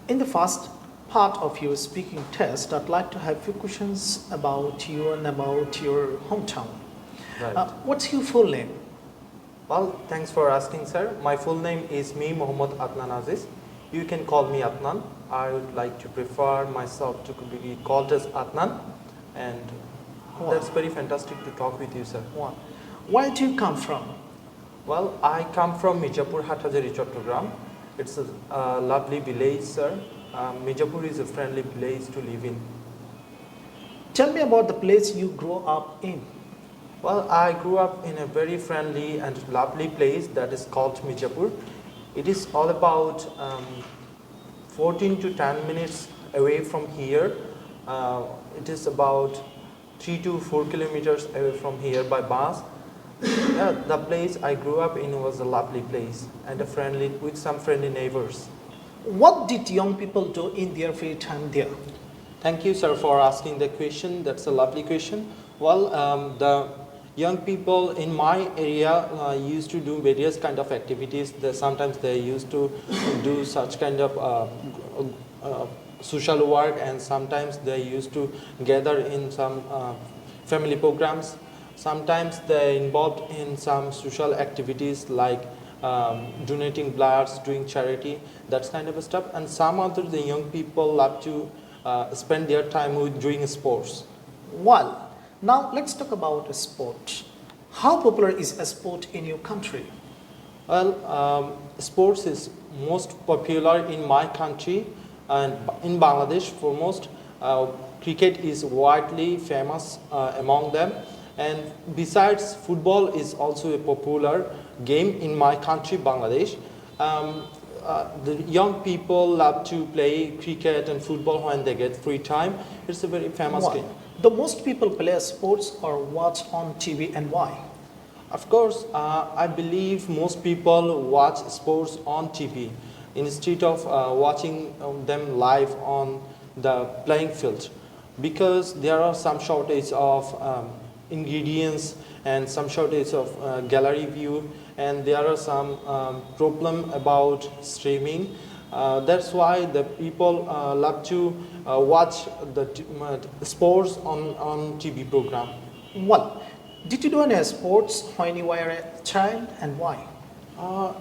In the first part of your speaking test, I'd like to have a few questions about you and about your hometown. Right. What's your full name? Well, thanks for asking, sir. My full name is Mohammad Adnan Aziz. You can call me Adnan. I would like to prefer myself to be called as Adnan, and Wow. that's very fantastic to talk with you, sir. Wow. Where do you come from? Well, I come from Mijapur, Hathajari, Chattogram. It's a lovely village, sir. Mijapur is a friendly village to live in. Tell me about the place you grew up in. Well, I grew up in a very friendly and lovely place that is called Mijapur. It is all about 14 to 10 minutes away from here. It is about 3 to 4 kilometers away from here by bus. Yeah, the place I grew up in was a lovely place and a friendly with some friendly neighbors. What did young people do in their free time there? Thank you, sir, for asking the question. That's a lovely question. Well, the young people in my area used to do various kind of activities. Sometimes they used to do such kind of social work, and sometimes they used to gather in some family programs. Sometimes they involved in some social activities like donating bloods, doing charity, that kind of stuff. And some other the young people love to spend their time with doing sports. Well, now let's talk about a sport. How popular is a sport in your country? Well, sports is most popular in my country and in Bangladesh foremost. Cricket is widely famous among them, and besides football is also a popular game in my country, Bangladesh. The young people love to play cricket and football when they get free time. It's a very famous game. The most people play sports or watch on TV, and why? Of course, I believe most people watch sports on TV instead of watching them live on the playing field, because there are some shortage of ingredients and some shortage of gallery view, and there are some problem about streaming. That's why the people love to watch the sports on TV program. Well, did you do any sports when you were a child, and why?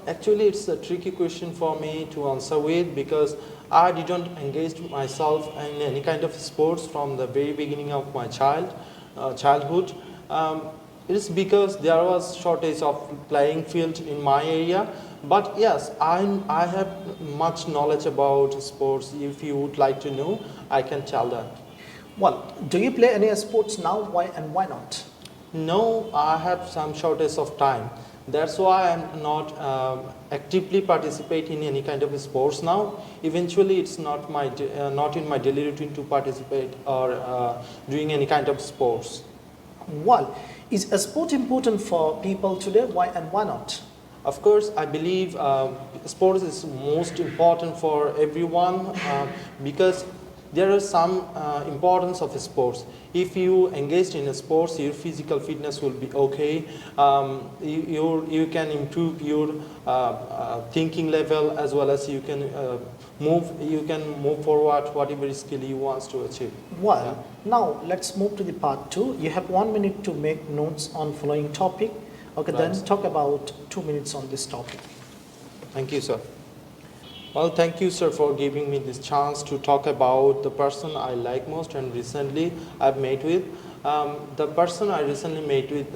Actually, it's a tricky question for me to answer with, because I didn't engage myself in any kind of sports from the very beginning of my childhood. It is because there was shortage of playing field in my area. But yes, I have much knowledge about sports. If you would like to know, I can tell that. Well, do you play any sports now? Why and why not? No, I have some shortage of time. That's why I'm not actively participate in any kind of sports now. Eventually, it's not not in my daily routine to participate or doing any kind of sports. Well, is a sport important for people today? Why and why not? Of course, I believe sports is most important for everyone because there is some importance of sports. If you engage in a sports, your physical fitness will be okay. You can improve your thinking level, as well as you can move forward whatever skill you want to achieve. Well, now let's move to the part 2. You have 1 minute to make notes on following topic. Okay, Right. then talk about 2 minutes on this topic. Thank you, sir. Well, thank you, sir, for giving me this chance to talk about the person I like most and recently I've met with. The person I recently met with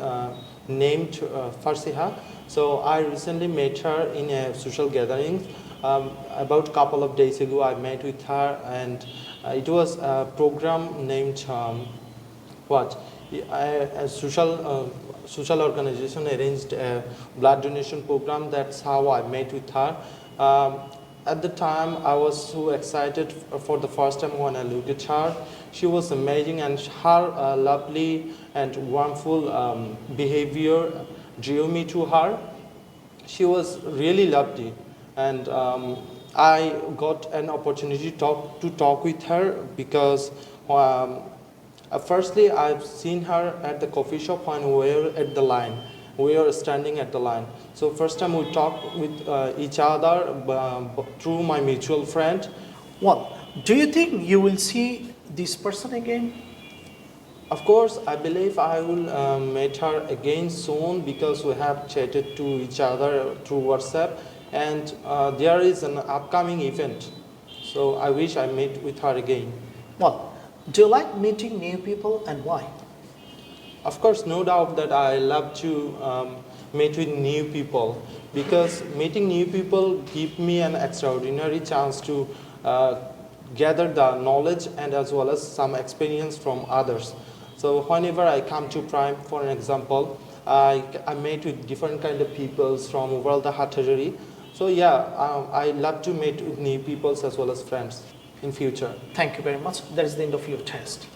named Farsiha. So I recently met her in a social gathering. About a couple of days ago, I met with her, and it was a program named a social organization arranged a blood donation program. That's how I met with her. At the time, I was so excited for the first time when I looked at her. She was amazing, and her lovely and warmful behavior drew me to her. She was really lovely, and I got an opportunity to talk with her because firstly, I've seen her at the coffee shop when we were at the line. We were standing at the line. So first time we talked with each other through my mutual friend. Well, do you think you will see this person again? Of course, I believe I will meet her again soon because we have chatted to each other through WhatsApp, and there is an upcoming event. So I wish I meet with her again. Well, do you like meeting new people and why? Of course, no doubt that I love to meet with new people because meeting new people give me an extraordinary chance to gather the knowledge and as well as some experience from others. So whenever I come to Prime, for an example, I meet with different kind of peoples from overall the Hatterary. So yeah, I love to meet with new peoples as well as friends in future. Thank you very much. That is the end of your test.